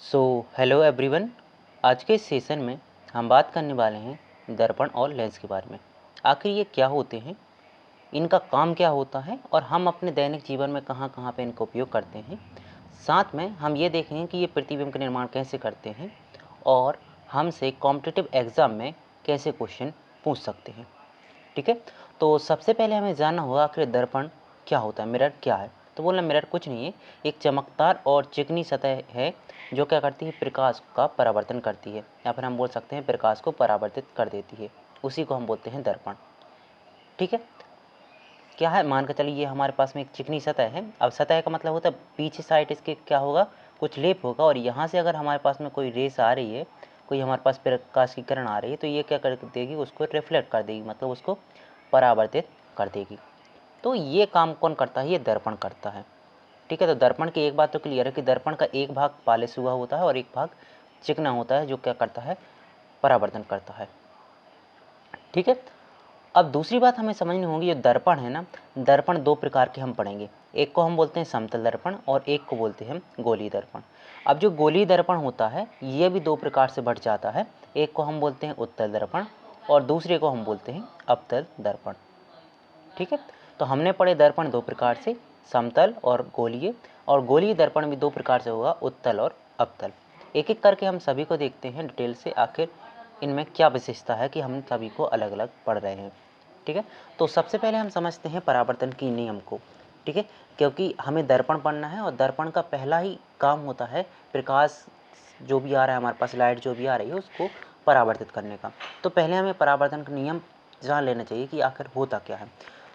So hello everyone. आज के इस सेशन में हम बात करने वाले हैं दर्पण और लेंस के बारे में। आखिर ये क्या होते हैं, इनका काम क्या होता है और हम अपने दैनिक जीवन में कहाँ कहाँ पे इनका उपयोग करते हैं। साथ में हम ये देखेंगे कि ये प्रतिबिंब का निर्माण कैसे करते हैं और हमसे कॉम्पिटिटिव एग्ज़ाम में कैसे क्वेश्चन पूछ सकते हैं। ठीक है, तो सबसे पहले हमें जानना होगा आखिर दर्पण क्या होता है, मिरर क्या है। तो बोलना मिरर कुछ नहीं है, एक चमकदार और चिकनी सतह है जो क्या करती है, प्रकाश का परावर्तन करती है, या फिर हम बोल सकते हैं प्रकाश को परावर्तित कर देती है। उसी को हम बोलते हैं दर्पण। ठीक है, क्या है, मान कर चलिए ये हमारे पास में एक चिकनी सतह है। अब सतह का मतलब होता है पीछे साइड इसके क्या होगा, कुछ लेप होगा, और यहाँ से अगर हमारे पास में कोई रेस आ रही है, कोई हमारे पास प्रकाश की किरण आ रही है, तो ये क्या कर देगी, उसको रिफ्लेक्ट कर देगी, मतलब उसको परावर्तित कर देगी। तो ये काम कौन करता है, ये दर्पण करता है। ठीक है, तो दर्पण की एक बात तो क्लियर है कि दर्पण का एक भाग पॉलिश हुआ होता है और एक भाग चिकना होता है, जो क्या करता है, परावर्तन करता है। ठीक है, अब दूसरी बात हमें समझनी होगी, जो दर्पण है ना, दर्पण दो प्रकार के हम पढ़ेंगे। एक को हम बोलते हैं समतल दर्पण और एक को बोलते हैं गोलीय दर्पण। अब जो गोलीय दर्पण होता है ये भी दो प्रकार से बढ़ जाता है। एक को हम बोलते हैं उत्तल दर्पण और दूसरे को हम बोलते हैं अवतल दर्पण। ठीक है, तो हमने पढ़े दर्पण दो प्रकार से, समतल और गोलीय दर्पण भी दो प्रकार से होगा, उत्तल और अवतल। एक एक करके हम सभी को देखते हैं डिटेल से, आखिर इनमें क्या विशेषता है कि हम सभी को अलग अलग पढ़ रहे हैं। ठीक है, तो सबसे पहले हम समझते हैं परावर्तन की नियम को। ठीक है, क्योंकि हमें दर्पण पढ़ना है और दर्पण का पहला ही काम होता है प्रकाश जो भी आ रहा है हमारे पास, लाइट जो भी आ रही है उसको परावर्तित करने का। तो पहले हमें परावर्तन का नियम जान लेना चाहिए कि आखिर होता क्या है।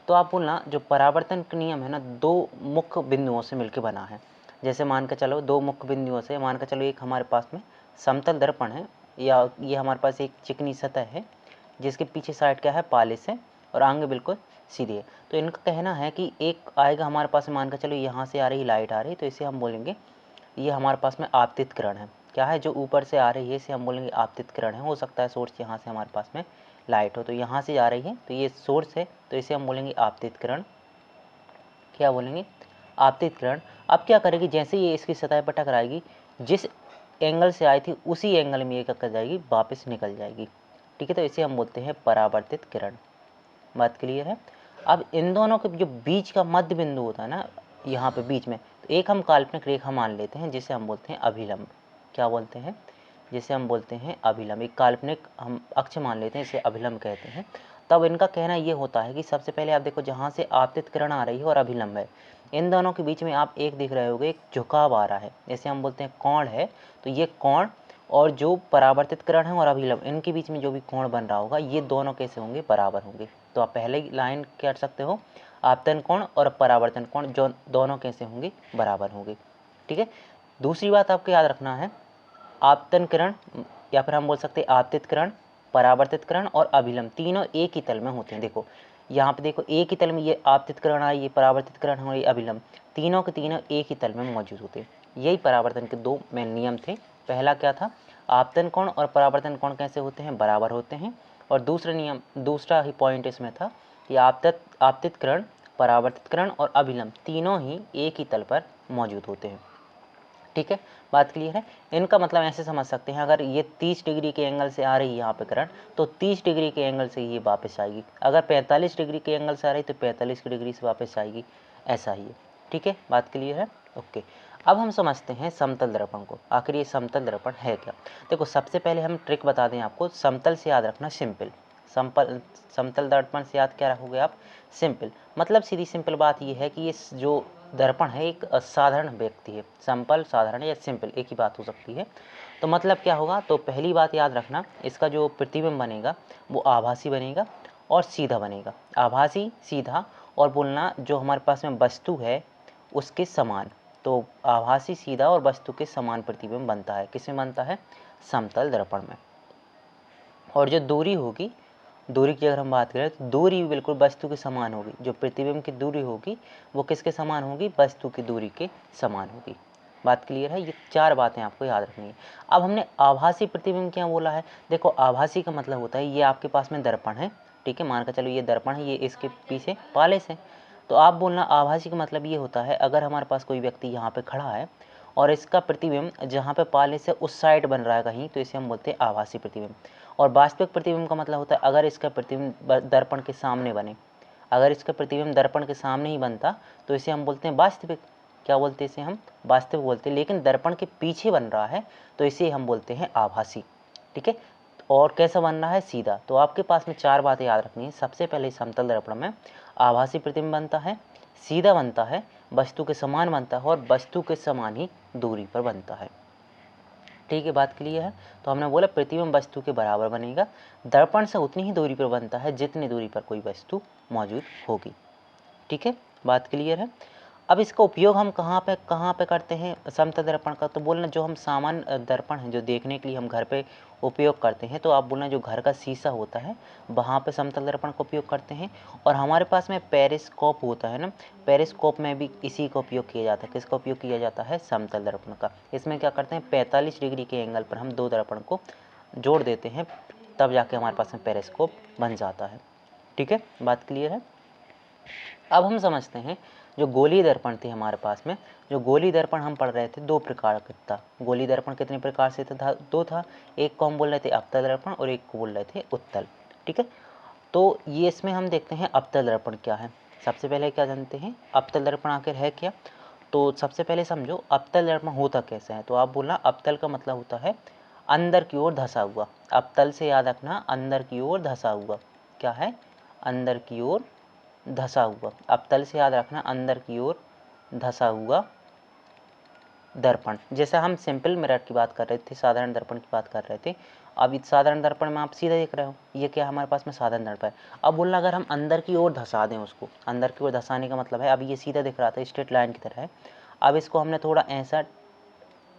तो आप बोलना, जो परावर्तन का नियम है ना, दो मुख्य बिंदुओं से मिलकर बना है। जैसे मान के चलो, दो मुख्य बिंदुओं से मान के चलो, एक हमारे पास में समतल दर्पण है, या ये हमारे पास एक चिकनी सतह है जिसके पीछे साइड क्या है, पॉलिश है, और आगे बिल्कुल सीधी है। तो इनका कहना है कि एक आएगा हमारे पास, मान के चलो यहाँ से आ रही लाइट आ रही है, तो इसे हम बोलेंगे ये हमारे पास में आपतित किरण है। क्या है, जो ऊपर से आ रही है इसे हम बोलेंगे आपतित किरण है। हो सकता है सोर्स यहाँ से हमारे पास में लाइट हो, तो यहाँ से आ रही है तो ये सोर्स है, तो इसे हम बोलेंगे आपतित किरण। क्या बोलेंगे, आपतित किरण। अब क्या करेगी, जैसे ये इसकी सतह पर टकराएगी, जिस एंगल से आई थी उसी एंगल में ये क्या कर जाएगी, वापस निकल जाएगी। ठीक है, तो इसे हम बोलते हैं परावर्तित किरण। बात क्लियर है। अब इन दोनों के जो बीच का मध्य बिंदु होता है ना, यहाँ पे बीच में, तो एक हम काल्पनिक रेखा मान लेते हैं जिसे हम बोलते हैं अभिलंब। क्या बोलते हैं, जिसे हम बोलते हैं अभिलंब। एक काल्पनिक हम अक्ष मान लेते हैं, इसे अभिलंब कहते हैं। तब इनका कहना ये होता है कि सबसे पहले आप देखो, जहाँ से आपतित किरण आ रही है और अभिलंब है, इन दोनों के बीच में आप एक देख रहे होगे, एक झुकाव आ रहा है, जैसे हम बोलते हैं कोण है। तो ये कोण और जो परावर्तित किरण है और अभिलंब, इनके बीच में जो भी कोण बन रहा होगा, ये दोनों कैसे होंगे, बराबर होंगे। तो आप पहले ही लाइन क्या कर सकते हो, आपतन कोण और परावर्तन कोण जो दोनों कैसे होंगे, बराबर होंगे। ठीक है, दूसरी बात आपको याद रखना है, आपतन किरण या फिर हम बोल सकते हैं आपतित किरण, परावर्तित किरण और अभिलंब तीनों एक ही तल में होते हैं। देखो यहाँ पे देखो, एक ही तल में ये आपतित किरण है, ये परावर्तित किरण है और ये अभिलंब, तीनों के तीनों एक ही तल में मौजूद होते हैं। यही परावर्तन के दो मेन नियम थे। पहला क्या था, आपतन कोण और परावर्तन कोण कैसे होते हैं, बराबर होते हैं। और दूसरा नियम, दूसरा ही पॉइंट इसमें था कि आपतित किरण, परावर्तित किरण और अभिलंब तीनों ही एक ही तल पर मौजूद होते हैं। ठीक है, बात क्लियर है। इनका मतलब ऐसे समझ सकते हैं, अगर ये 30 डिग्री के एंगल से आ रही है यहाँ पे किरण, तो 30 डिग्री के एंगल से ये वापस आएगी। अगर 45 डिग्री के एंगल से आ रही तो 45 की डिग्री से वापस आएगी, ऐसा ही है। ठीक है, बात क्लियर है, ओके। अब हम समझते हैं समतल दर्पण को। आखिर ये समतल दर्पण है क्या। देखो सबसे पहले हम ट्रिक बता दें आपको, समतल से याद रखना सिंपल। समतल दर्पण से याद क्या रखोगे आप, सिंपल। मतलब सीधी सिंपल बात ये है कि ये जो दर्पण है एक साधारण व्यक्ति है। सिंपल, साधारण या सिंपल एक ही बात हो सकती है। तो मतलब क्या होगा, तो पहली बात याद रखना, इसका जो प्रतिबिंब बनेगा वो आभासी बनेगा और सीधा बनेगा। आभासी, सीधा, और बोलना जो हमारे पास में वस्तु है उसके समान। तो आभासी, सीधा और वस्तु के समान प्रतिबिंब बनता है। किसमें बनता है, समतल दर्पण में। और जो दूरी होगी, दूरी की अगर हम बात करें तो दूरी भी बिल्कुल वस्तु के समान होगी। जो प्रतिबिंब की दूरी होगी वो किसके समान होगी, वस्तु की दूरी के समान होगी। बात क्लियर है, ये चार बातें आपको याद रखनी है। अब हमने आभासी प्रतिबिंब क्या बोला है, देखो आभासी का मतलब होता है ये आपके पास में दर्पण है, ठीक है, मान कर चलो ये दर्पण है, ये इसके पीछे पॉलिश है। तो आप बोलना आभासी का मतलब ये होता है, अगर हमारे पास कोई व्यक्ति यहाँ पे खड़ा है और इसका प्रतिबिंब जहाँ पे पाले से उस साइड बन रहा है कहीं, तो इसे हम बोलते हैं आभासी प्रतिबिंब। और वास्तविक प्रतिबिंब का मतलब होता है अगर इसका प्रतिबिंब दर्पण के सामने बने, अगर इसका प्रतिबिंब दर्पण के सामने ही बनता तो इसे हम बोलते हैं वास्तविक। क्या बोलते हैं इसे हम? वास्तविक बोलते हैं। लेकिन दर्पण के पीछे बन रहा है तो इसे हम बोलते हैं आभासी। ठीक है। और कैसा बन रहा है? सीधा। तो आपके पास में 4 बातें याद रखनी है। सबसे पहले समतल दर्पण में आभासी प्रतिबिंब बनता है, सीधा बनता है, वस्तु के समान बनता है और वस्तु के समान ही दूरी पर बनता है। ठीक है, बात क्लियर है? तो हमने बोला प्रतिबिंब वस्तु के बराबर बनेगा, दर्पण से उतनी ही दूरी पर बनता है जितनी दूरी पर कोई वस्तु मौजूद होगी। ठीक है, बात क्लियर है? अब इसका उपयोग हम कहाँ पे करते हैं समतल दर्पण का? तो बोलना जो हम सामान्य दर्पण है जो देखने के लिए हम घर पे उपयोग करते हैं, तो आप बोलना जो घर का शीशा होता है वहाँ पे समतल दर्पण का उपयोग करते हैं। और हमारे पास में पेरिस्कोप होता है ना, पेरिस्कोप में भी इसी का उपयोग किया जाता है। किसका उपयोग किया जाता है? समतल दर्पण का। इसमें क्या करते हैं 45 डिग्री के एंगल पर हम 2 दर्पण को जोड़ देते हैं, तब जाके हमारे पास में पेरिस्कोप बन जाता है। ठीक है, बात क्लियर है? अब हम समझते हैं जो गोलीय दर्पण थे हमारे पास में, जो गोलीय दर्पण हम पढ़ रहे थे 2 प्रकार का था। गोलीय दर्पण कितने प्रकार से था? 2 था। एक को हम बोल रहे थे अवतल दर्पण और एक को बोल रहे थे उत्तल। ठीक है, तो ये इसमें हम देखते हैं अवतल दर्पण क्या है। सबसे पहले क्या जानते हैं अवतल दर्पण आखिर है क्या? तो सबसे पहले समझो अवतल दर्पण होता कैसे है। तो आप बोलना अवतल का मतलब होता है अंदर की ओर धंसा हुआ। अवतल से याद रखना अंदर की ओर धंसा हुआ। क्या है? अंदर की ओर धंसा हुआ। अवतल से याद रखना अंदर की ओर धंसा हुआ दर्पण। जैसा हम सिंपल मिरर की बात कर रहे थे, साधारण दर्पण की बात कर रहे थे, अब इस साधारण दर्पण में आप सीधा देख रहे हो, ये क्या हमारे पास में साधारण दर्पण है। अब बोलना अगर हम अंदर की ओर धंसा दें उसको, अंदर की ओर धंसाने का मतलब है अब ये सीधा दिख रहा था स्ट्रेट लाइन की तरह है, अब इसको हमने थोड़ा ऐसा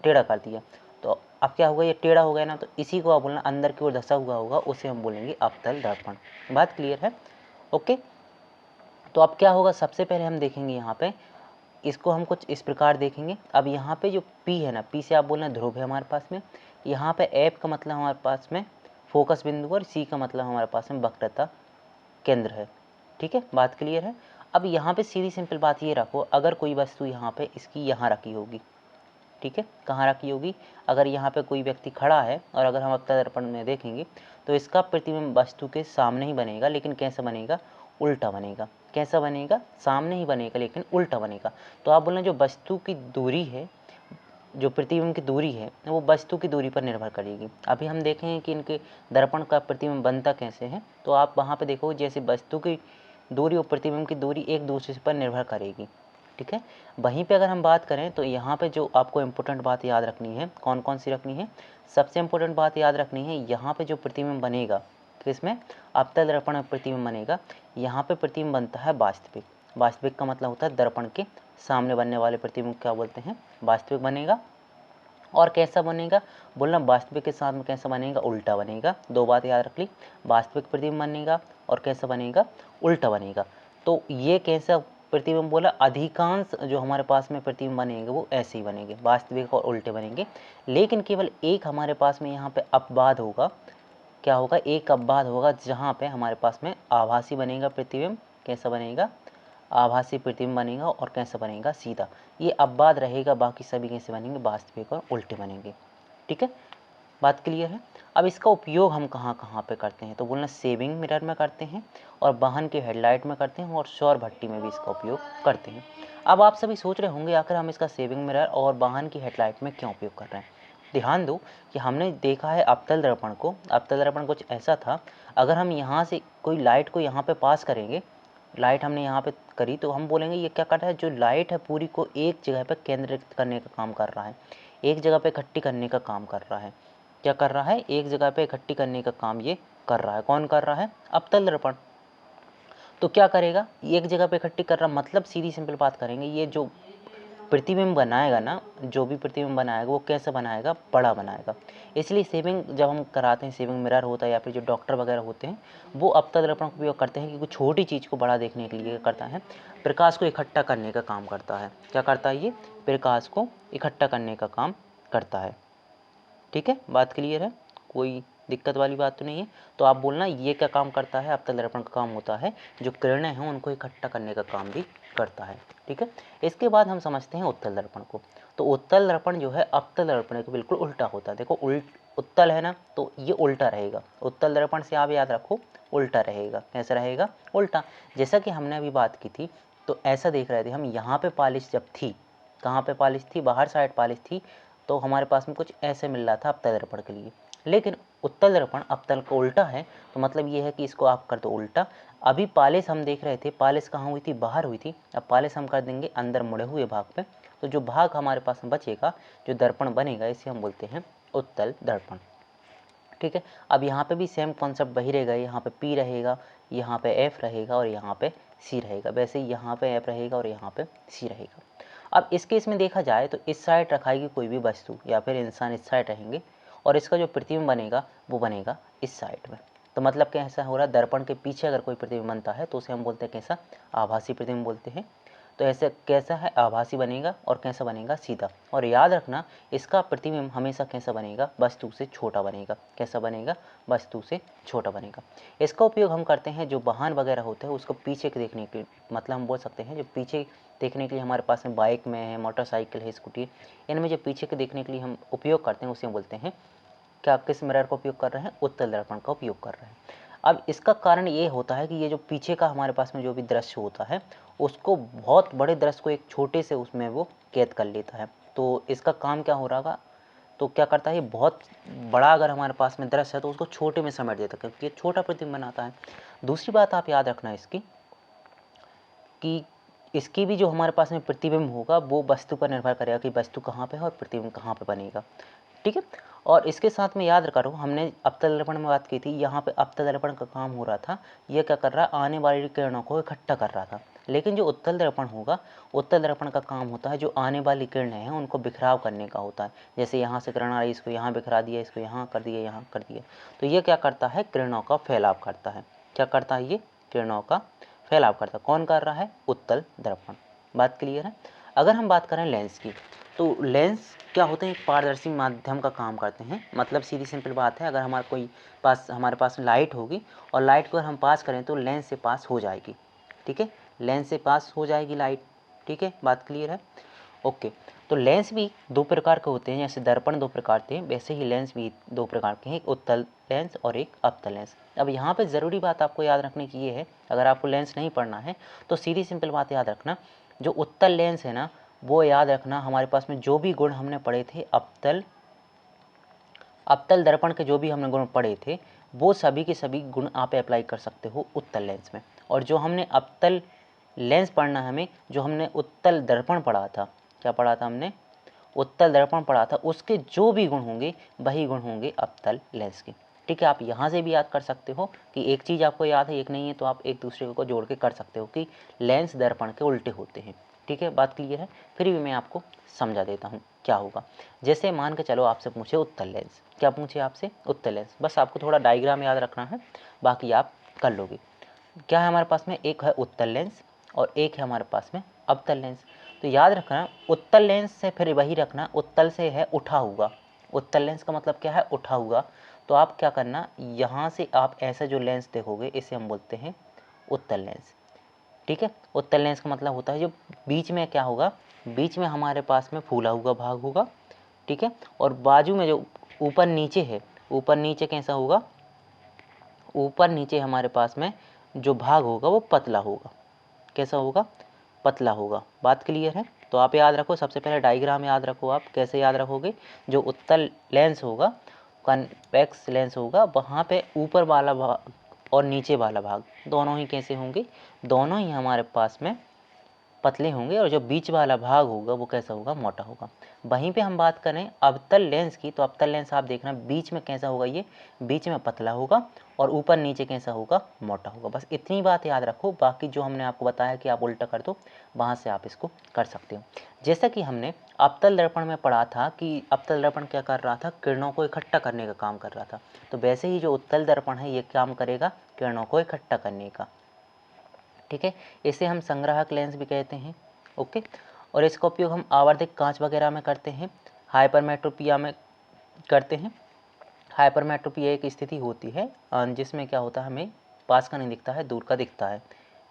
टेढ़ा कर दिया, तो अब क्या होगा? ये टेढ़ा हो गया ना, तो इसी को आप बोलना अंदर की ओर धंसा हुआ होगा, उसे हम बोलेंगे अवतल दर्पण। बात क्लियर है? ओके, तो अब क्या होगा? सबसे पहले हम देखेंगे यहाँ पे, इसको हम कुछ इस प्रकार देखेंगे। अब यहाँ पे जो P है ना, P से आप बोलना ध्रुव है हमारे पास में। यहाँ पे F का मतलब हमारे पास में फोकस बिंदु और C का मतलब हमारे पास में वक्रता केंद्र है। ठीक है, बात क्लियर है? अब यहाँ पे सीधी सिंपल बात ये रखो, अगर कोई वस्तु यहाँ पे इसकी यहाँ रखी होगी, ठीक है, कहाँ रखी होगी? अगर यहाँ पे कोई व्यक्ति खड़ा है और अगर हम अवतल दर्पण में देखेंगे तो इसका प्रतिबिंब वस्तु के सामने ही बनेगा, लेकिन कैसा बनेगा? उल्टा बनेगा। कैसा बनेगा? सामने ही बनेगा लेकिन उल्टा बनेगा। तो आप बोलना जो वस्तु की दूरी है, जो प्रतिबिंब की दूरी है, वो वस्तु की दूरी पर निर्भर करेगी। अभी हम देखें कि इनके दर्पण का प्रतिबिंब बनता कैसे है, तो आप वहाँ पे देखो जैसे वस्तु की दूरी और प्रतिबिंब की दूरी एक दूसरे पर निर्भर करेगी। ठीक है, वहीं पे अगर हम बात करें तो यहाँ पे जो आपको इम्पोर्टेंट बात याद रखनी है, कौन कौन सी रखनी है? सबसे इम्पोर्टेंट बात याद रखनी है, यहाँ पे जो प्रतिबिंब बनेगा, किसमें? अवतल दर्पण में प्रतिबिंब बनेगा, यहाँ पे प्रतिबिंब बनता है वास्तविक। वास्तविक का मतलब होता है दर्पण के सामने बनने वाले प्रतिबिंब क्या बोलते हैं? वास्तविक बनेगा। और कैसा बनेगा? बोलना वास्तविक के साथ में कैसा बनेगा? उल्टा बनेगा। 2 बात याद रख ली, वास्तविक प्रतिबिंब बनेगा और कैसा बनेगा? उल्टा बनेगा। तो ये कैसा प्रतिबिंब बोला? अधिकांश जो हमारे पास में प्रतिबिंब बनेंगे वो ऐसे ही बनेंगे, वास्तविक और उल्टे बनेंगे। लेकिन केवल एक हमारे पास में यहाँ पे अपवाद होगा। क्या होगा? एक अपवाद होगा जहाँ पे हमारे पास में आभासी बनेगा प्रतिबिंब। कैसा बनेगा? आभासी प्रतिबिंब बनेगा और कैसा बनेगा? सीधा। ये अपवाद रहेगा, बाकी सभी कैसे बनेंगे? वास्तविक और उल्टे बनेंगे। ठीक है, बात क्लियर है? अब इसका उपयोग हम कहाँ कहाँ पे करते हैं? तो बोलना सेविंग मिरर में करते हैं और वाहन के हेडलाइट में करते हैं और सौर भट्टी में भी इसका उपयोग करते हैं। अब आप सभी सोच रहे होंगे आखिर हम इसका सेविंग मिरर और वाहन की हेडलाइट में क्यों उपयोग कर रहे हैं? ध्यान दो कि हमने देखा है अवतल दर्पण को, अवतल दर्पण कुछ ऐसा था, अगर हम यहाँ से कोई लाइट को यहाँ पे पास करेंगे, लाइट हमने यहाँ पे करी तो हम बोलेंगे ये क्या कर रहा है? जो लाइट है पूरी को एक जगह पे केंद्रित करने का काम कर रहा है, एक जगह पे इकट्ठी करने का काम कर रहा है। क्या कर रहा है? एक जगह पे इकट्ठी करने का काम ये कर रहा है। कौन कर रहा है? अवतल दर्पण। तो क्या करेगा? एक जगह पे इकट्ठी कर रहा, मतलब सीधी सिंपल बात करेंगे, ये जो प्रतिबिंब बनाएगा ना, जो भी प्रतिबिंब बनाएगा वो कैसे बनाएगा? बड़ा बनाएगा। इसलिए सेविंग जब हम कराते हैं, सेविंग मिरर होता है या फिर जो डॉक्टर वगैरह होते हैं वो अवतल दर्पण का उपयोग करते हैं, क्योंकि छोटी चीज़ को बड़ा देखने के लिए करता है, प्रकाश को इकट्ठा करने का काम करता है। क्या करता है? ये प्रकाश को इकट्ठा करने का काम करता है। ठीक है, बात क्लियर है? कोई दिक्कत वाली बात तो नहीं है। तो आप बोलना ये क्या काम करता है, अवतल दर्पण का काम होता है जो किरणें हैं उनको इकट्ठा करने का काम भी करता है। ठीक है, इसके बाद हम समझते हैं उत्तल दर्पण को। तो उत्तल दर्पण जो है अवतल दर्पण के बिल्कुल उल्टा होता है। देखो उत्तल है ना, तो ये उल्टा रहेगा। उत्तल दर्पण से आप याद रखो उल्टा रहेगा। कैसा रहेगा? उल्टा। जैसा कि हमने अभी बात की थी, तो ऐसा देख रहे थे हम, यहाँ पे पॉलिश जब थी, कहाँ पे पॉलिश थी? बाहर साइड पॉलिश थी, तो हमारे पास में कुछ ऐसे मिल रहा था अवतल दर्पण के लिए। लेकिन उत्तल दर्पण अवतल का उल्टा है, तो मतलब ये है कि इसको आप कर दो उल्टा। अभी पॉलिश हम देख रहे थे, पॉलिश कहाँ हुई थी? बाहर हुई थी। अब पॉलिश हम कर देंगे अंदर मुड़े हुए भाग पे, तो जो भाग हमारे पास में बचेगा, जो दर्पण बनेगा, इसे हम बोलते हैं उत्तल दर्पण। ठीक है, अब यहाँ पे भी सेम कॉन्सेप्ट वही रहेगा। यहाँ पे P रहेगा, यहाँ पे F रहेगा और यहाँ पे C रहेगा। वैसे ही यहाँ पे F रहेगा और यहाँ पे C रहेगा। अब इस केस में देखा जाए तो इस साइड रखाएगी कोई भी वस्तु या फिर इंसान इस साइड रहेंगे, और इसका जो प्रतिबिंब बनेगा वो बनेगा इस साइड में। तो मतलब कैसा हो रहा है? दर्पण के पीछे अगर कोई प्रतिबिंब बनता है तो उसे हम बोलते हैं कैसा? आभासी प्रतिबिंब बोलते हैं। तो ऐसे कैसा है? आभासी बनेगा। और कैसा बनेगा? सीधा। और याद रखना, इसका प्रतिबिंब हमेशा कैसा बनेगा? वस्तु से छोटा बनेगा। कैसा बनेगा? वस्तु से छोटा बनेगा। इसका उपयोग हम करते हैं जो वाहन वगैरह होते हैं उसको पीछे के देखने के, मतलब हम बोल सकते हैं जो पीछे देखने के लिए हमारे पास में बाइक में है, मोटरसाइकिल है, स्कूटी है, इनमें जो पीछे के देखने के लिए हम उपयोग करते हैं उसे हम बोलते हैं क्या? आप किस मिरर का उपयोग कर रहे हैं? उत्तल दर्पण का उपयोग कर रहे हैं। अब इसका कारण ये होता है कि ये जो पीछे का हमारे पास में जो भी दृश्य होता है उसको, बहुत बड़े दृश्य को एक छोटे से उसमें वो कैद कर लेता है। तो इसका काम क्या हो रहा है? तो क्या करता है, ये बहुत बड़ा अगर हमारे पास में दृश्य है तो उसको छोटे में समेट देता है, क्योंकि ये छोटा प्रतिबिंब बनाता है। दूसरी बात आप याद रखना इसकी, कि इसकी भी जो हमारे पास में प्रतिबिंब होगा वो वस्तु पर निर्भर करेगा कि वस्तु कहाँ पे है और प्रतिबिंब कहाँ पे बनेगा। ठीक है, और इसके साथ में याद करो, हमने अवतल दर्पण में बात की थी, यहाँ पे अवतल दर्पण का काम हो रहा था, ये क्या कर रहा है? आने वाली किरणों को इकट्ठा कर रहा था। लेकिन जो उत्तल दर्पण होगा, उत्तल दर्पण का काम होता है जो आने वाली किरणें हैं उनको बिखराव करने का होता है। जैसे यहाँ से किरण आ रही, इसको यहाँ बिखरा दिया, इसको यहाँ कर दिया, यहाँ कर दिया, तो ये क्या करता है? किरणों का फैलाव करता है। क्या करता है? ये किरणों का फैलाव करता है। कौन कर रहा है? उत्तल दर्पण। बात क्लियर है? अगर हम बात करें लेंस की, तो लेंस क्या होते हैं? एक पारदर्शी माध्यम का काम करते हैं। मतलब सीधी सिंपल बात है, अगर हमारे पास लाइट होगी और लाइट को अगर हम पास करें तो लेंस से पास हो जाएगी। ठीक है, लेंस से पास हो जाएगी लाइट। ठीक है, बात क्लियर है? ओके, तो लेंस भी दो प्रकार के होते हैं। जैसे दर्पण दो प्रकार के हैं, वैसे ही लेंस भी दो प्रकार के हैं, एक उत्तल लेंस और एक अवतल लेंस। अब यहाँ पे ज़रूरी बात आपको याद रखने की ये है, अगर आपको लेंस नहीं पढ़ना है तो सीधी सिंपल बात याद रखना, जो उत्तल लेंस है ना, वो याद रखना हमारे पास में जो भी गुण हमने पढ़े थे अवतल दर्पण के, जो भी हमने गुण पढ़े थे वो सभी के सभी गुण आप अप्लाई कर सकते हो उत्तल लेंस में। और जो हमने अवतल लेंस पढ़ना है हमें, जो हमने उत्तल दर्पण पढ़ा था, क्या पढ़ा था हमने? उत्तल दर्पण पढ़ा था, उसके जो भी गुण होंगे वही गुण होंगे अवतल लेंस के। ठीक है, आप यहाँ से भी याद कर सकते हो कि एक चीज़ आपको याद है एक नहीं है, तो आप एक दूसरे को जोड़ के कर सकते हो कि लेंस दर्पण के उल्टे होते हैं। ठीक है, बात क्लियर है? फिर भी मैं आपको समझा देता हूँ क्या होगा। जैसे मान के चलो आपसे पूछे उत्तल लेंस, क्या पूछे आपसे? उत्तल लेंस। बस आपको थोड़ा डायग्राम याद रखना है, बाकी आप कर लोगे। क्या है हमारे पास में? एक है उत्तल लेंस और एक है हमारे पास में अवतल लेंस। तो याद रखना, उत्तल लेंस से फिर वही रखना, उत्तल से है उठा हुआ। उत्तल लेंस का मतलब क्या है? उठा हुआ। तो आप क्या करना, यहाँ से आप ऐसा जो लेंस देखोगे इसे हम बोलते हैं उत्तल लेंस। ठीक है, उत्तल लेंस का मतलब होता है जो बीच में क्या होगा, बीच में हमारे पास में फूला हुआ भाग होगा। ठीक है, और बाजू में जो ऊपर नीचे है, ऊपर नीचे कैसा होगा? ऊपर नीचे हमारे पास में जो भाग होगा वो पतला होगा। कैसा होगा? पतला होगा। बात क्लियर है? तो आप याद रखो, सबसे पहले डायग्राम याद रखो। आप कैसे याद रखोगे? जो उत्तल लेंस होगा, कॉन्वेक्स लेंस होगा, वहाँ पे ऊपर वाला भाग और नीचे वाला भाग दोनों ही कैसे होंगे? दोनों ही हमारे पास में पतले होंगे, और जो बीच वाला भाग होगा वो कैसा होगा? मोटा होगा। वहीं पे हम बात करें अवतल लेंस की, तो अवतल लेंस आप देखना बीच में कैसा होगा? ये बीच में पतला होगा और ऊपर नीचे कैसा होगा? मोटा होगा। बस इतनी बात याद रखो, बाकी जो हमने आपको बताया कि आप उल्टा कर दो, वहाँ से आप इसको कर सकते हो। जैसा कि हमने अवतल दर्पण में पढ़ा था कि अवतल दर्पण क्या कर रहा था? किरणों को इकट्ठा करने का काम कर रहा था। तो वैसे ही जो उत्तल दर्पण है ये काम करेगा किरणों को इकट्ठा करने का। ठीक है, इसे हम संग्राहक लेंस भी कहते हैं। ओके, और इसका उपयोग हम आवर्धिक कांच वगैरह में करते हैं, हाइपरमेट्रोपिया में करते हैं। हाइपरमेट्रोपी एक स्थिति होती है जिसमें क्या होता है, हमें पास का नहीं दिखता है, दूर का दिखता है।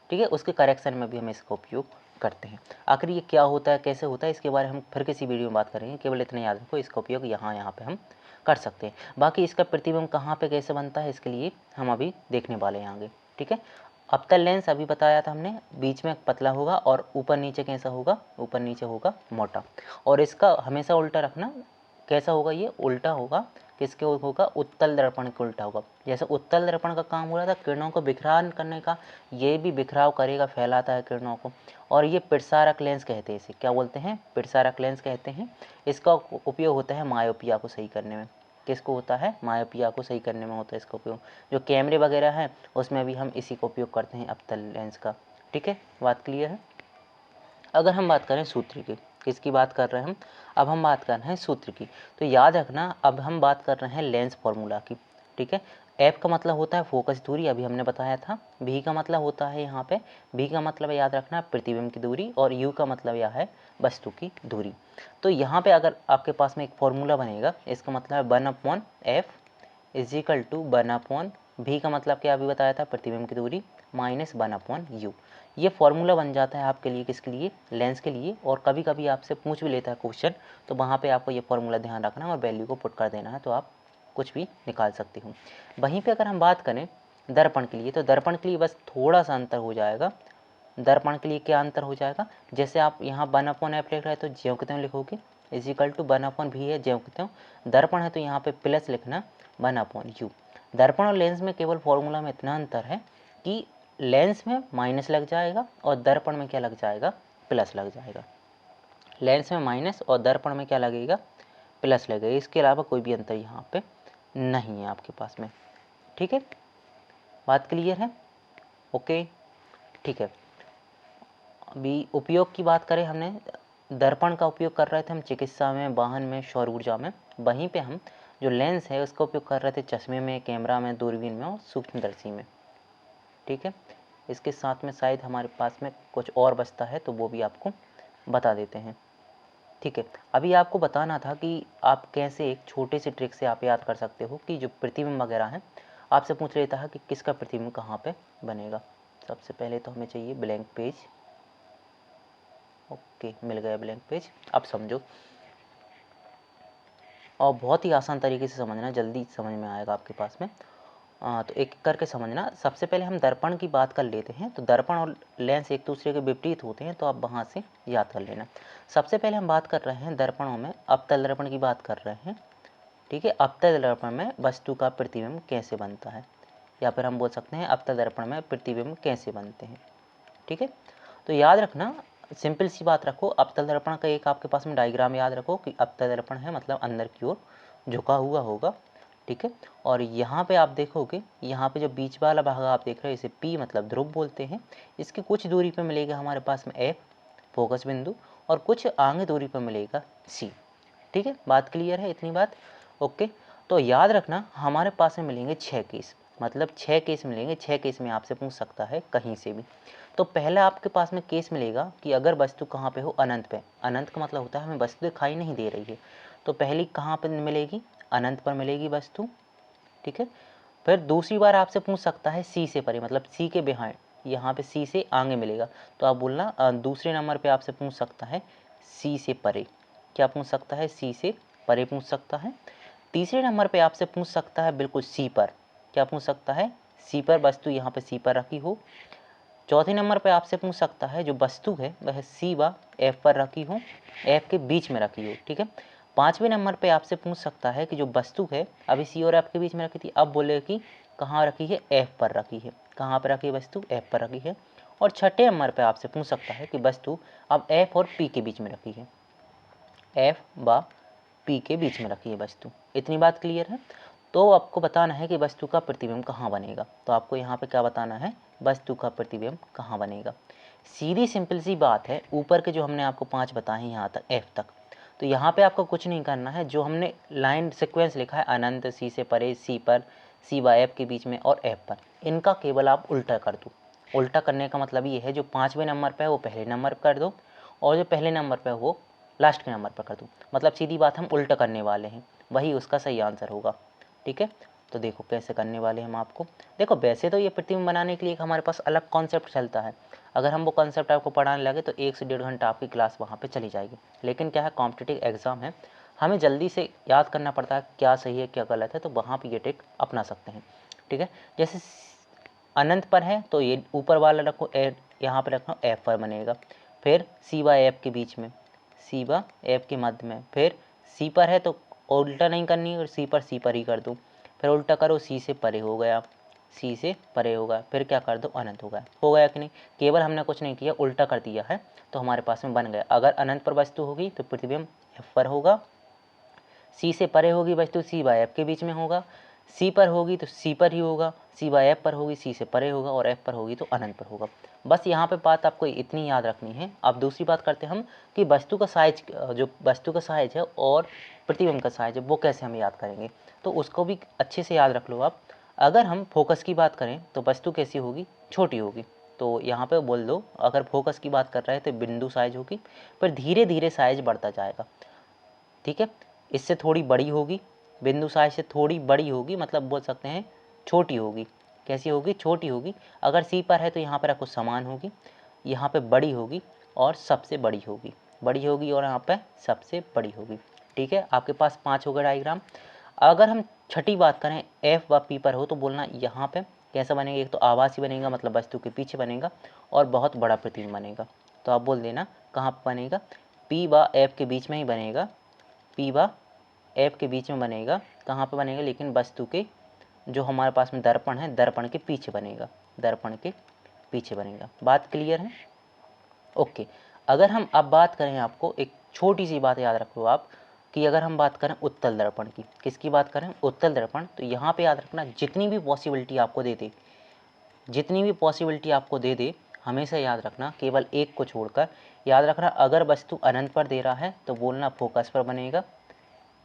ठीक है, उसके करेक्शन में भी हम इसका उपयोग करते हैं। आखिर ये क्या होता है, कैसे होता है, इसके बारे में हम फिर किसी वीडियो में बात करेंगे। केवल इतना याद रखो, इसका उपयोग यहाँ पे हम कर सकते हैं। बाकी इसका प्रतिबिंब कहाँ पे कैसे बनता है, इसके लिए हम अभी देखने वाले हैं आगे। ठीक है, अवतल लेंस अभी बताया था हमने, बीच में पतला होगा और ऊपर नीचे कैसा होगा, ऊपर नीचे होगा मोटा। और इसका हमेशा उल्टा रखना, कैसा होगा, ये उल्टा होगा, किसके होगा, उत्तल दर्पण के उल्टा होगा। जैसे उत्तल दर्पण का काम हो रहा था किरणों को बिखरान करने का, ये भी बिखराव करेगा, फैलाता है किरणों को। और ये प्रसारक लेंस कहते हैं, इसे क्या बोलते हैं, प्रसारक लेंस कहते हैं। इसका उपयोग होता है मायोपिया को सही करने में। किसको होता है, मायोपिया को सही करने में होता है इसका उपयोग। जो कैमरे वगैरह हैं उसमें भी हम इसी का उपयोग करते हैं, अवतल लेंस का। ठीक है, बात क्लियर है। अगर हम बात करें सूत्र की, किसकी बात कर रहे हैं हम, अब हम बात कर रहे हैं सूत्र की। तो याद रखना, अब हम बात कर रहे हैं लेंस फॉर्मूला की। ठीक है, एफ का मतलब होता है फोकस दूरी, अभी हमने बताया था। भी का मतलब होता है यहाँ पे, भी का मतलब याद रखना प्रतिबिंब की दूरी, और यू का मतलब यह है वस्तु की दूरी। तो यहाँ पे अगर आपके पास में एक फॉर्मूला बनेगा, इसका मतलब है 1/f इज इक्वल टू 1/, भी का मतलब क्या अभी बताया था, प्रतिबिंब की दूरी, माइनस 1/u। ये फॉर्मूला बन जाता है आपके लिए, किसके लिए, लेंस के लिए। और कभी कभी आपसे पूछ भी लेता है क्वेश्चन, तो वहाँ पे आपको ये फॉर्मूला ध्यान रखना है और वैल्यू को पुट कर देना है, तो आप कुछ भी निकाल सकते हो। वहीं पे अगर हम बात करें दर्पण के लिए, तो दर्पण के लिए बस थोड़ा सा अंतर हो जाएगा। दर्पण के लिए क्या अंतर हो जाएगा, जैसे आप यहाँ 1/f लिख रहे हैं तो ज्यों के त्यों लिखोगे, इज इक्वल टू 1/v है ज्यों के त्यों। दर्पण है तो यहाँ पे प्लस लिखना 1/u। दर्पण और लेंस में केवल फॉर्मूला में इतना अंतर है कि लेंस में माइनस लग जाएगा और दर्पण में क्या लग जाएगा, प्लस लग जाएगा। लेंस में माइनस और दर्पण में क्या लगेगा, प्लस लगेगा। इसके अलावा कोई भी अंतर यहाँ पे नहीं है आपके पास में। ठीक है, बात क्लियर है, ओके। ठीक है, अभी उपयोग की बात करें, हमने दर्पण का उपयोग कर रहे थे हम चिकित्सा में, वाहन में, सौर ऊर्जा में। वहीं पे हम जो लेंस है उसका उपयोग कर रहे थे चश्मे में, कैमरा में, दूरबीन में और सूक्ष्मदर्शी में। ठीक है, इसके साथ में शायद हमारे पास में कुछ और बचता है तो वो भी आपको बता देते हैं। ठीक है, अभी आपको बताना था कि आप कैसे एक छोटे से ट्रिक से आप याद कर सकते हो कि जो प्रतिबिंब वगैरह है, आपसे पूछ लेता है कि किसका प्रतिबिंब कहाँ पे बनेगा। सबसे पहले तो हमें चाहिए ब्लैंक पेज। ओके, मिल गया ब्लैंक पेज। अब समझो, और बहुत ही आसान तरीके से समझना, जल्दी समझ में आएगा आपके पास में। तो एक करके समझना। सबसे पहले हम दर्पण की बात कर लेते हैं। तो दर्पण और लेंस एक दूसरे के विपरीत होते हैं, तो आप वहाँ से याद कर लेना। सबसे पहले हम बात कर रहे हैं दर्पणों में, अवतल दर्पण की बात कर रहे हैं। ठीक है, अवतल दर्पण में वस्तु का प्रतिबिंब कैसे बनता है, या फिर हम बोल सकते हैं अवतल दर्पण में प्रतिबिंब कैसे बनते हैं। ठीक है, तो याद रखना, सिंपल सी बात रखो, अवतल दर्पण का एक आपके पास में डायग्राम याद रखो कि अवतल दर्पण है मतलब अंदर की ओर झुका हुआ होगा। ठीक है, और यहाँ पे आप देखोगे, यहाँ पे जो बीच वाला भाग आप देख रहे हो इसे P मतलब ध्रुव बोलते हैं। इसकी कुछ दूरी पे मिलेगा हमारे पास में F फोकस बिंदु, और कुछ आगे दूरी पर मिलेगा C। ठीक है, बात क्लियर है, इतनी बात, ओके। तो याद रखना, हमारे पास में मिलेंगे 6 केस, मतलब 6 केस मिलेंगे। 6 केस में आपसे पूछ सकता है कहीं से भी। तो पहला आपके पास में केस मिलेगा कि अगर वस्तु कहाँ पे हो, अनंत पे। अनंत का मतलब होता है हमें वस्तु दिखाई नहीं दे रही है, तो पहली कहाँ पर मिलेगी, अनंत पर मिलेगी वस्तु। ठीक है, फिर दूसरी बार आपसे पूछ सकता है सी से परे, मतलब सी के बिहाइंड, यहाँ पे सी से आगे मिलेगा, तो आप बोलना दूसरे नंबर पे आपसे पूछ सकता है सी से परे। क्या पूछ सकता है, सी से परे पूछ सकता है। तीसरे नंबर पे आपसे पूछ सकता है बिल्कुल सी पर। क्या पूछ सकता है, सी पर, वस्तु यहाँ पे सी पर रखी हो। चौथे नंबर पे आपसे पूछ सकता है जो वस्तु है वह सी व एफ पर रखी हो, एफ के बीच में रखी हो। ठीक है, पाँचवें नंबर पे आपसे पूछ सकता है कि जो वस्तु है अभी सी और एफ के बीच में रखी थी, अब बोले कि कहाँ रखी है, एफ पर रखी है। कहाँ पर रखी है वस्तु, एफ पर रखी है। और छठे नंबर पे आपसे पूछ सकता है कि वस्तु अब एफ और पी के बीच में रखी है, एफ व पी के बीच में रखी है वस्तु। इतनी बात क्लियर है। तो आपको बताना है कि वस्तु का प्रतिबिंब कहाँ बनेगा। तो आपको यहाँ पे क्या बताना है, वस्तु का प्रतिबिंब कहाँ बनेगा। सीधी सिंपल सी बात है, ऊपर के जो हमने आपको 5 बताए हैं यहाँ तक, एफ तक, तो यहाँ पे आपको कुछ नहीं करना है। जो हमने लाइन सिक्वेंस लिखा है, अनंत, सी से परे, सी पर, सी व एफ के बीच में और एफ पर, इनका केवल आप उल्टा कर दो। उल्टा करने का मतलब ये है, जो 5वें नंबर पर है वो पहले नंबर पर कर दो, और जो पहले नंबर पर वो लास्ट के नंबर पर कर दो। मतलब सीधी बात, हम उल्टा करने वाले हैं, वही उसका सही आंसर होगा। ठीक है। तो देखो कैसे करने वाले हम आपको। देखो वैसे तो ये प्रतिबिंब बनाने के लिए एक हमारे पास अलग कॉन्सेप्ट चलता है, अगर हम वो कॉन्सेप्ट आपको पढ़ाने लगे तो 1 से 1.5 घंटा आपकी क्लास वहाँ पे चली जाएगी। लेकिन क्या है, कॉम्पिटिटिव एग्जाम है, हमें जल्दी से याद करना पड़ता है क्या सही है क्या गलत है, तो वहाँ पे ये ट्रिक अपना सकते हैं, ठीक है। जैसे अनंत पर है तो ये ऊपर वाला रखो, यहाँ पे रखना एफ पर बनेगा, फिर सी व एफ के बीच में, सी व एफ के मध्य में, फिर सी पर है तो उल्टा नहीं करनी है, और सी पर ही कर दूँ, फिर उल्टा करो, सी से परे हो गया, सी से परे होगा, फिर क्या कर दो, अनंत हो गया कि नहीं। केवल हमने कुछ नहीं किया, उल्टा कर दिया है तो हमारे पास में बन गया। अगर अनंत पर वस्तु होगी तो प्रतिबिंब एफ पर होगा, सी से परे होगी वस्तु सी बाय एफ के बीच में होगा, सी पर होगी तो सी पर ही होगा, सी बाय एफ पर होगी सी से परे होगा, और एफ पर होगी तो अनंत पर होगा। बस यहाँ पे बात आपको इतनी याद रखनी है। अब दूसरी बात करते हैं हम कि वस्तु का साइज, जो वस्तु का साइज है और प्रतिबिंब का साइज है वो कैसे हम याद करेंगे, तो उसको भी अच्छे से याद रख लो आप। अगर हम फोकस की बात करें तो वस्तु कैसी होगी, छोटी होगी, तो यहाँ पे बोल दो अगर फोकस की बात कर रहे हैं तो बिंदु साइज होगी, पर धीरे धीरे साइज बढ़ता जाएगा, ठीक है। इससे थोड़ी बड़ी होगी, बिंदु साइज से थोड़ी बड़ी होगी, मतलब बोल सकते हैं छोटी होगी। कैसी होगी, छोटी होगी। अगर सी पर है तो यहाँ पर कुछ समान होगी, यहाँ पे बड़ी होगी और सबसे बड़ी होगी, बड़ी होगी और यहाँ पे सबसे बड़ी होगी, ठीक है। आपके पास 5 हो गए डायग्राम। अगर हम छठी बात करें एफ व पी पर हो तो बोलना यहाँ पे कैसा बनेगा, एक तो आभासी बनेगा मतलब वस्तु के पीछे बनेगा, और बहुत बड़ा प्रतिबिंब बनेगा। तो आप बोल देना कहाँ पर बनेगा, पी व एफ के बीच में ही बनेगा, पी व एफ के बीच में बनेगा। कहाँ पे बनेगा, लेकिन वस्तु के जो हमारे पास में दर्पण है, दर्पण के पीछे बनेगा, दर्पण के पीछे बनेगा। बात क्लियर है, ओके। अगर हम अब बात करें, आपको एक छोटी सी बात याद रखो आप, कि अगर हम बात करें उत्तल दर्पण की, किसकी बात करें, उत्तल दर्पण, तो यहाँ पे याद रखना जितनी भी पॉसिबिलिटी आपको दे दे, जितनी भी पॉसिबिलिटी आपको दे दे, हमेशा याद रखना केवल एक को छोड़कर याद रखना, अगर वस्तु अनंत पर दे रहा है तो बोलना फोकस पर बनेगा,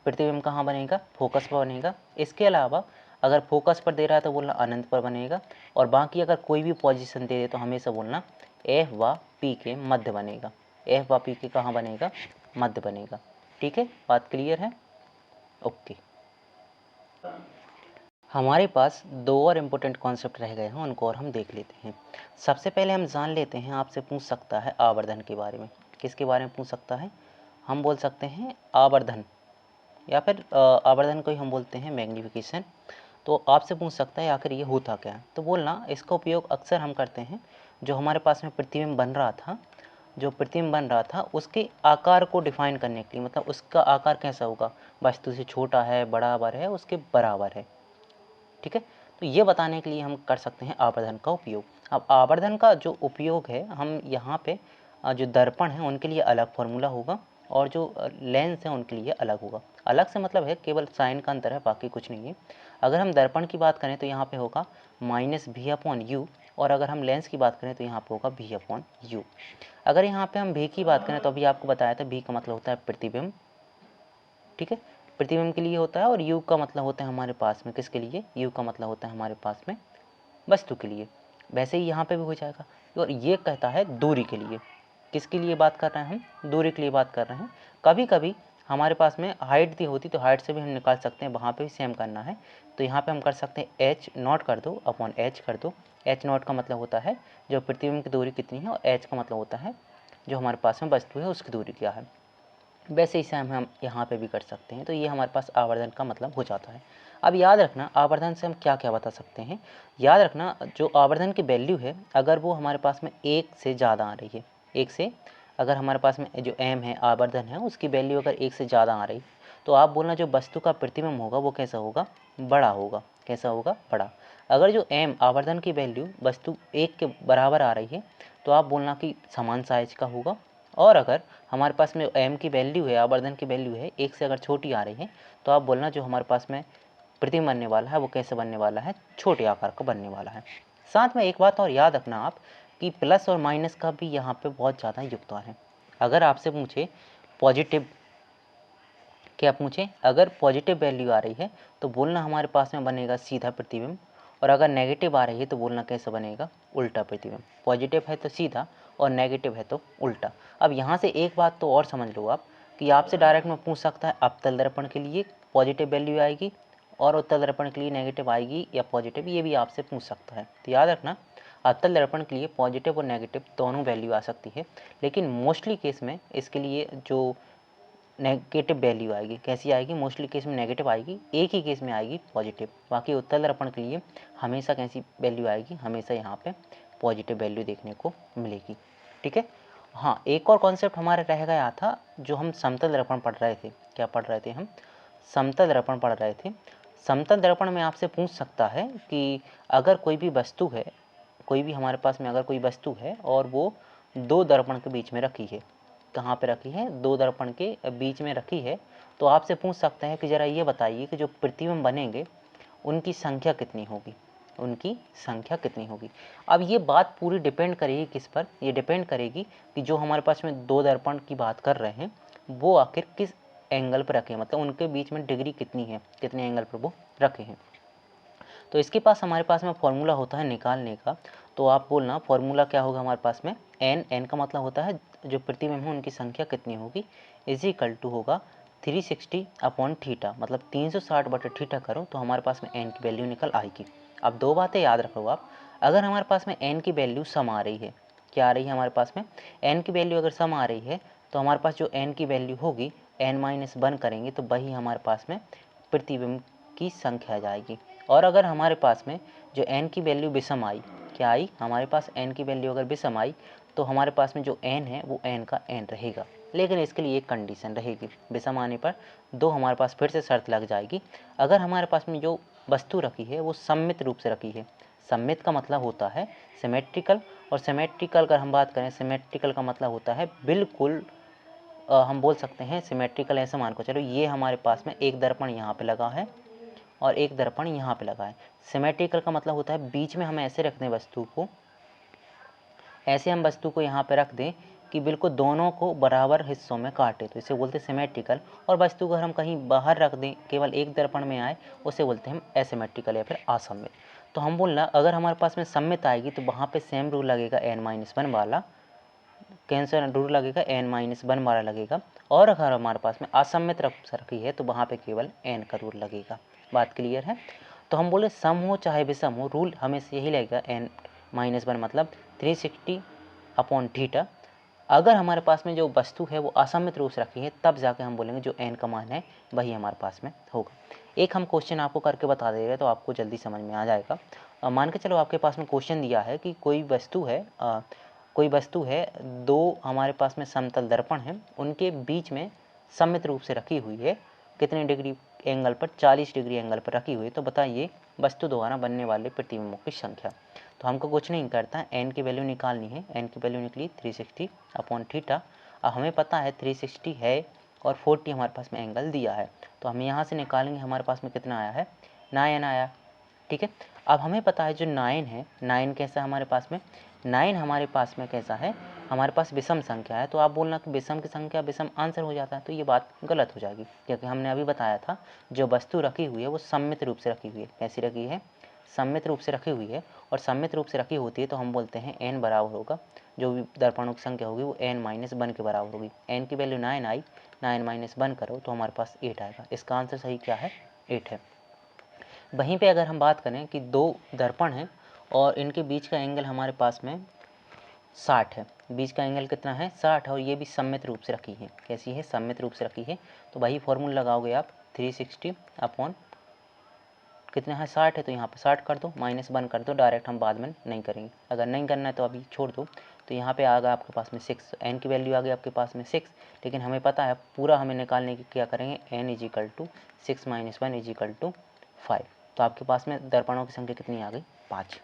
प्रतिबिंब कहाँ बनेगा, फोकस पर बनेगा। इसके अलावा अगर फोकस पर दे रहा है तो बोलना अनंत पर बनेगा, और बाकी अगर कोई भी पोजीशन दे दे तो हमेशा बोलना एफ व पी के मध्य बनेगा, एफ व पी के कहाँ बनेगा, मध्य बनेगा, ठीक है। बात क्लियर है, ओके। हमारे पास 2 और इम्पोर्टेंट कॉन्सेप्ट रह गए हैं, उनको और हम देख लेते हैं। सबसे पहले हम जान लेते हैं, आपसे पूछ सकता है आवर्धन के बारे में। किसके बारे में पूछ सकता है, हम बोल सकते हैं आवर्धन, या फिर आवर्धन को ही हम बोलते हैं मैग्नीफिकेशन। तो आपसे पूछ सकता है आखिर ये होता क्या है, तो बोलना इसका उपयोग अक्सर हम करते हैं, जो हमारे पास में प्रतिबिंब बन रहा था, जो प्रतिबिंब बन रहा था उसके आकार को डिफाइन करने के लिए, मतलब उसका आकार कैसा होगा, वस्तु से छोटा है, बराबर है, उसके बराबर है, ठीक है। तो ये बताने के लिए हम कर सकते हैं आवर्धन का उपयोग। अब आवर्धन का जो उपयोग है, हम यहाँ पे जो दर्पण है उनके लिए अलग फार्मूला होगा, और जो लेंस है उनके लिए अलग होगा। अलग से मतलब है केवल साइन का अंतर है, बाकी कुछ नहीं है। अगर हम दर्पण की बात करें तो यहाँ पे होगा -v/u, और अगर हम लेंस की बात करें तो यहाँ पे होगा v/u। अगर यहाँ पे हम v की बात करें तो अभी आपको बताया था v का मतलब होता है प्रतिबिंब, ठीक है, प्रतिबिंब के लिए होता है, और u का मतलब होता है हमारे पास में किसके लिए, u का मतलब होता है हमारे पास में वस्तु के लिए। वैसे ही यहाँ पे भी हो जाएगा, और ये कहता है दूरी के लिए। किसके लिए बात कर रहे हैं हम, दूरी के लिए बात कर रहे हैं। कभी कभी हमारे पास में हाइट दी होती तो हाइट से भी हम निकाल सकते हैं, वहाँ पे भी सेम करना है। तो यहाँ पे हम कर सकते हैं h0 कर दो अपॉन h कर दो। h0 का मतलब होता है जो प्रतिबिंब की दूरी कितनी है, और h का मतलब होता है जो हमारे पास में वस्तु है उसकी दूरी क्या है। वैसे ही सेम हम यहाँ पे भी कर सकते हैं। तो ये हमारे पास आवर्धन का मतलब हो जाता है। अब याद रखना आवर्धन से हम क्या क्या बता सकते हैं। याद रखना जो आवर्धन की वैल्यू है, अगर वो हमारे पास में 1 से ज़्यादा आ रही है, 1 से, अगर हमारे पास में जो m है आवर्धन है उसकी वैल्यू अगर 1 से ज़्यादा आ रही, तो आप बोलना जो वस्तु का प्रतिबिंब होगा वो कैसा होगा, बड़ा होगा। कैसा होगा, बड़ा। अगर जो m आवर्धन की वैल्यू वस्तु 1 के बराबर आ रही है तो आप बोलना कि समान साइज का होगा। और अगर हमारे पास में m की वैल्यू है, आवर्धन की वैल्यू है 1 से अगर छोटी आ रही है, तो आप बोलना जो हमारे पास में प्रतिबिंब बनने वाला है वो कैसे बनने वाला है, छोटे आकार का बनने वाला है। साथ में एक बात और याद रखना आप कि प्लस और माइनस का भी यहाँ पे बहुत ज़्यादा योगदान है। अगर आपसे पूछे पॉजिटिव, क्या पूछे, अगर पॉजिटिव वैल्यू आ रही है तो बोलना हमारे पास में बनेगा सीधा प्रतिबिंब, और अगर नेगेटिव आ रही है तो बोलना कैसे बनेगा, उल्टा प्रतिबिंब। पॉजिटिव है तो सीधा, और नेगेटिव है तो उल्टा। अब यहाँ से एक बात तो और समझ लो आप कि आपसे डायरेक्ट में पूछ सकता है अवतल दर्पण के लिए पॉजिटिव वैल्यू आएगी और उत्तल दर्पण के लिए नेगेटिव आएगी या पॉजिटिव, ये भी आपसे पूछ सकता है। तो याद रखना अवतल दर्पण के लिए पॉजिटिव और नेगेटिव दोनों वैल्यू आ सकती है, लेकिन मोस्टली केस में इसके लिए जो नेगेटिव वैल्यू आएगी, कैसी आएगी, मोस्टली केस में नेगेटिव आएगी, एक ही केस में आएगी पॉजिटिव। बाकी उत्तल दर्पण के लिए हमेशा कैसी वैल्यू आएगी, हमेशा यहाँ पे पॉजिटिव वैल्यू देखने को मिलेगी। ठीक है। हाँ, एक और कॉन्सेप्ट हमारा रह गया था जो हम समतल दर्पण पढ़ रहे थे। क्या पढ़ रहे थे हम? समतल दर्पण पढ़ रहे थे। समतल दर्पण में आपसे पूछ सकता है कि अगर कोई भी वस्तु है, कोई भी हमारे पास में अगर कोई वस्तु है और वो दो दर्पण के बीच में रखी है, कहाँ पे रखी है, दो दर्पण के बीच में रखी है, तो आपसे पूछ सकते हैं कि ज़रा ये बताइए कि जो प्रतिबिंब बनेंगे उनकी संख्या कितनी होगी, उनकी संख्या कितनी होगी। अब ये बात पूरी डिपेंड करेगी किस पर, ये डिपेंड करेगी कि जो हमारे पास में दो दर्पण की बात कर रहे हैं वो आखिर किस एंगल पर रखे हैं, मतलब उनके बीच में डिग्री कितनी है, कितने एंगल पर वो रखे हैं। तो इसके पास हमारे पास में फॉर्मूला होता है निकालने का। तो आप बोलना फॉर्मूला क्या होगा हमारे पास में, एन का मतलब होता है जो प्रतिबिंब है उनकी संख्या कितनी होगी, इज इक्वल टू होगा 360 अपॉन थीटा, मतलब 360 बटे थीटा करो तो हमारे पास में एन की वैल्यू निकल आएगी। अब दो बातें याद रखो आप, अगर हमारे पास में एन की वैल्यू सम आ रही है, क्या आ रही है हमारे पास में, एन की वैल्यू अगर सम आ रही है तो हमारे पास जो एन की वैल्यू होगी n-1 करेंगे तो वही हमारे पास में प्रतिबिंब की संख्या आ जाएगी। और अगर हमारे पास में जो n की वैल्यू विषम आई, क्या आई, हमारे पास n की वैल्यू अगर विषम आई तो हमारे पास में जो n है वो n का n रहेगा, लेकिन इसके लिए एक कंडीशन रहेगी, विषम आने पर दो हमारे पास फिर से शर्त लग जाएगी। अगर हमारे पास में जो वस्तु रखी है वो सममित रूप से रखी है, सममित का मतलब होता है सिमेट्रिकल, और सिमेट्रिकल अगर हम बात करें, सिमेट्रिकल का मतलब होता है बिल्कुल हम बोल सकते हैं सिमेट्रिकल, ऐसे मान को चलो ये हमारे पास में एक दर्पण यहाँ पे लगा है और एक दर्पण यहाँ पे लगा है। सिमेट्रिकल का मतलब होता है बीच में हम ऐसे रख दें वस्तु को, ऐसे हम वस्तु को यहाँ पे रख दें कि बिल्कुल दोनों को बराबर हिस्सों में काटे, तो इसे बोलते हैं सिमेट्रिकल। और वस्तु को अगर हम कहीं बाहर रख दें, केवल एक दर्पण में आए, उसे बोलते हैं हम एसिमेट्रिकल या फिर असममित। तो हम बोलना अगर हमारे पास में सममित आएगी तो वहाँ पे सेम रूल लगेगा n-1 वाला, कैंसर रूल लगेगा n-1 वाला लगेगा। और अगर हमारे पास में असममित रखी है तो वहाँ पे केवल n का रूल लगेगा। बात क्लियर है? तो हम बोले सम हो चाहे विषम हो, रूल हमेशा यही लगेगा n-1 मतलब 360 अपॉन थीटा। अगर हमारे पास में जो वस्तु है वो असममित रूप से रखी है तब जाके हम बोलेंगे जो n का मान है वही हमारे पास में होगा। एक हम क्वेश्चन आपको करके बता दे रहे हैं तो आपको जल्दी समझ में आ जाएगा। मान के चलो आपके पास में क्वेश्चन दिया है कि कोई वस्तु है, दो हमारे पास में समतल दर्पण हैं, उनके बीच में सममित रूप से रखी हुई है, कितने डिग्री एंगल पर, 40 डिग्री एंगल पर रखी हुई है। तो बताइए वस्तु द्वारा बनने वाले प्रतिबिंबों की संख्या। तो हमको कुछ नहीं करता है, एन की वैल्यू निकालनी है। एन की वैल्यू निकली 360 अपॉन थीटा। अब हमें पता है 360 है और 40 हमारे पास में एंगल दिया है, तो हम यहाँ से निकालेंगे, हमारे पास में कितना आया है, 9 आया। ठीक है। अब हमें पता है जो 9 है, 9 कैसा है हमारे पास में, 9 हमारे पास में कैसा है, हमारे पास विषम संख्या है। तो आप बोलना कि विषम की संख्या विषम आंसर हो जाता है, तो ये बात गलत हो जाएगी, क्योंकि हमने अभी बताया था जो वस्तु रखी हुई है वो सममित रूप से रखी हुई है। कैसी रखी है, सममित रूप से रखी हुई है। और सममित रूप से रखी होती है तो हम बोलते हैं n बराबर होगा, जो भी दर्पणों की संख्या होगी वो n-1 के बराबर होगी। n की वैल्यू 9 आई, 9-1 करो तो हमारे पास 8 आएगा। इसका आंसर सही क्या है, 8 है। वहीं पे अगर हम बात करें कि दो दर्पण हैं और इनके बीच का एंगल हमारे पास में 60 है, बीच का एंगल कितना है, 60 है, और ये भी सममित रूप से रखी है। कैसी है, सममित रूप से रखी है। तो वही फॉर्मूला लगाओगे आप, 360 अपॉन कितना है, 60 है, तो यहाँ पे 60 कर दो, -1 कर दो, डायरेक्ट हम बाद में नहीं करेंगे। अगर नहीं करना है तो अभी छोड़ दो। तो यहाँ पे आ गया आपके पास में 6, एन की वैल्यू आ गई आपके पास में 6, लेकिन हमें पता है पूरा हमें निकालने की क्या करेंगे, n = 6 - 1 = 5। तो आपके पास में दर्पणों की संख्या कितनी आ गई, 5।